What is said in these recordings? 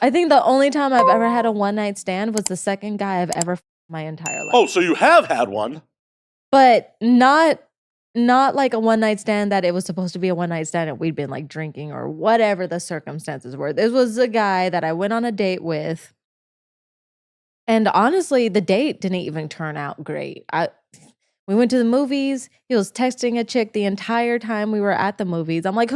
I think the only time I've ever had a one-night stand was the second guy I've ever my entire life. Oh, so you have had one. But not like a one-night stand that it was supposed to be a one-night stand and we'd been like drinking or whatever the circumstances were. This was a guy that I went on a date with. And honestly, the date didn't even turn out great. We went to the movies. He was texting a chick the entire time we were at the movies. I'm like,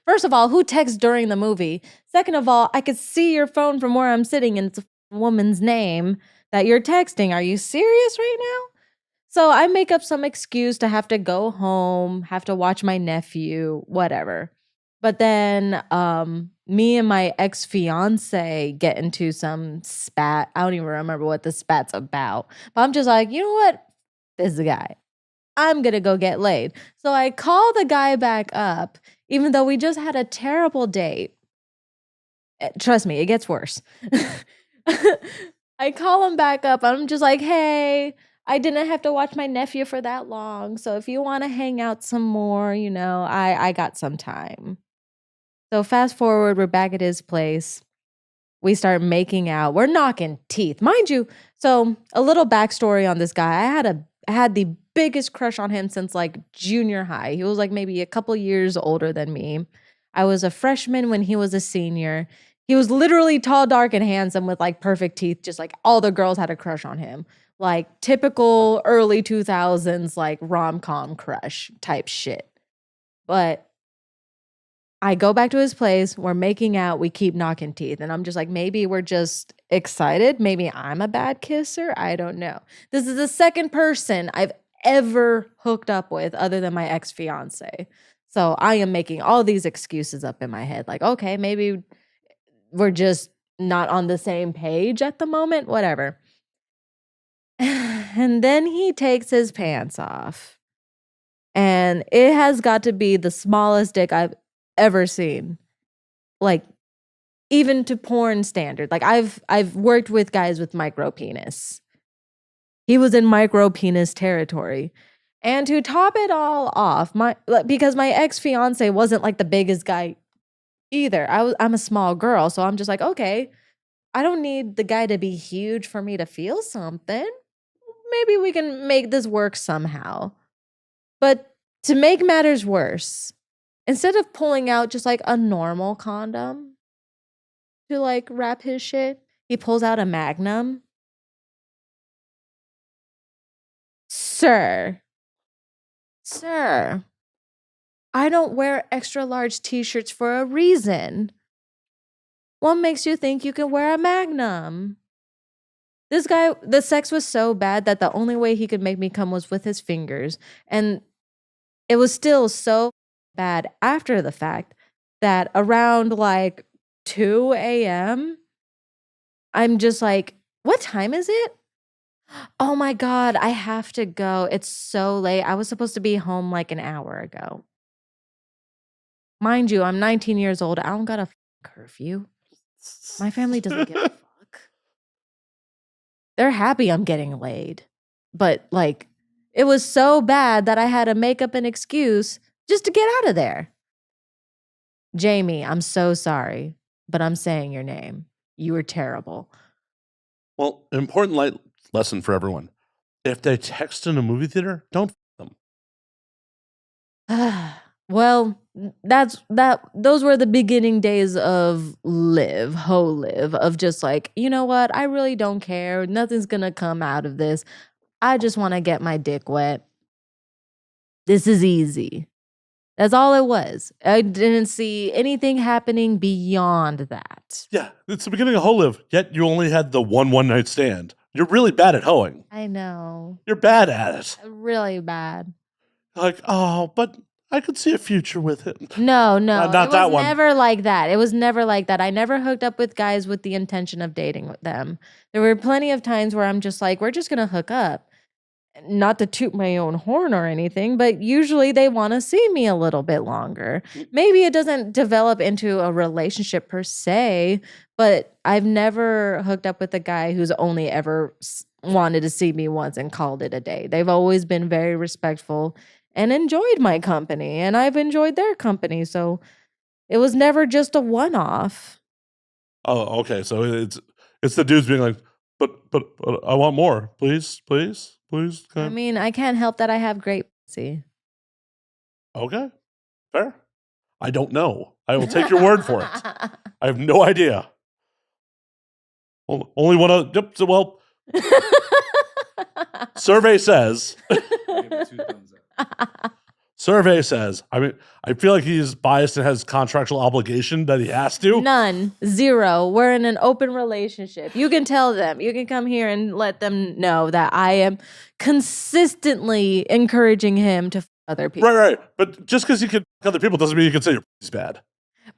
first of all, who texts during the movie? Second of all, I could see your phone from where I'm sitting and it's a woman's name that you're texting. Are you serious right now? So I make up some excuse to have to go home, have to watch my nephew, whatever. But then me and my ex-fiance get into some spat. I don't even remember what the spat's about. But I'm just like, you know what? This is the guy. I'm going to go get laid. So I call the guy back up, even though we just had a terrible date. Trust me, it gets worse. I call him back up. I'm just like, hey, I didn't have to watch my nephew for that long. So if you want to hang out some more, you know, I got some time. So fast forward, we're back at his place. We start making out. We're knocking teeth. Mind you, so a little backstory on this guy. I had the biggest crush on him since like junior high. He was like maybe a couple years older than me. I was a freshman when he was a senior. He was literally tall, dark, and handsome with like perfect teeth. Just like all the girls had a crush on him. Like typical early 2000s, like rom-com crush type shit. But I go back to his place. We're making out. We keep knocking teeth. And I'm just like, maybe we're just excited. Maybe I'm a bad kisser. I don't know. This is the second person I've ever hooked up with other than my ex-fiance. So I am making all these excuses up in my head. Like, okay, maybe we're just not on the same page at the moment. Whatever. And then he takes his pants off. And it has got to be the smallest dick I've ever seen. Like, even to porn standard. Like I've worked with guys with micro penis. He was in micro penis territory. And to top it all off, because my ex-fiance wasn't like the biggest guy either. I'm a small girl, so I'm just like, okay, I don't need the guy to be huge for me to feel something. Maybe we can make this work somehow. But to make matters worse, instead of pulling out just like a normal condom to like wrap his shit, he pulls out a Magnum. Sir, I don't wear extra large t-shirts for a reason. What makes you think you can wear a Magnum? This guy, the sex was so bad that the only way he could make me come was with his fingers. And it was still so bad after the fact that around like 2 a.m., I'm just like, what time is it? Oh my God, I have to go. It's so late. I was supposed to be home like an hour ago. Mind you, I'm 19 years old. I don't got a curfew. My family doesn't give a fuck. They're happy I'm getting laid. But like, it was so bad that I had to make up an excuse just to get out of there. Jamie, I'm so sorry, but I'm saying your name. You were terrible. Well, an important lesson for everyone. If they text in a movie theater, don't them. Well, those were the beginning days of live, of just like, you know what? I really don't care. Nothing's going to come out of this. I just want to get my dick wet. This is easy. That's all it was. I didn't see anything happening beyond that. Yeah, it's the beginning of live, yet you only had the one night stand. You're really bad at hoeing. I know. You're bad at it. Really bad. Like, oh, but I could see a future with it. No. Not it that was one. never like that. It was never like that. I never hooked up with guys with the intention of dating with them. There were plenty of times where I'm just like, we're just going to hook up. Not to toot my own horn or anything, but usually they want to see me a little bit longer. Maybe it doesn't develop into a relationship per se, but I've never hooked up with a guy who's only ever wanted to see me once and called it a day. They've always been very respectful and enjoyed my company, and I've enjoyed their company. So it was never just a one-off. Oh, okay. So it's the dudes being like, but I want more, please. I mean, I can't help that I have great pussy. Okay, fair. I don't know. I will take your word for it. I have no idea. Only one of yep. So, well, survey says. Survey says. I mean, I feel like he's biased and has contractual obligation that he has to. None. 0. We're in an open relationship. You can tell them. You can come here and let them know that I am consistently encouraging him to f other people. Right. But just because you can f other people doesn't mean you can say your pussy's bad.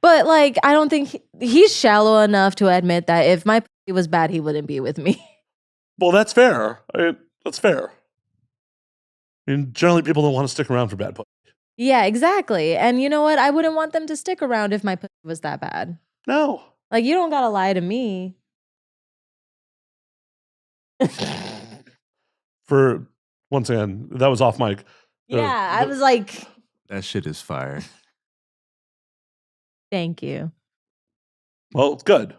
But like, I don't think he's shallow enough to admit that if my pussy was bad, he wouldn't be with me. Well, that's fair. That's fair. I mean, generally, people don't want to stick around for bad pussy. Yeah, exactly. And you know what? I wouldn't want them to stick around if my pussy was that bad. No. Like, you don't gotta lie to me. For once again, that was off mic. Yeah, I was like, That shit is fire. thank you. Well, it's good.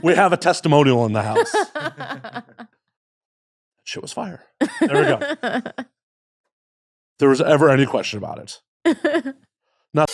We have a testimonial in the house. Shit was fire. There we go. If there was ever any question about it. Not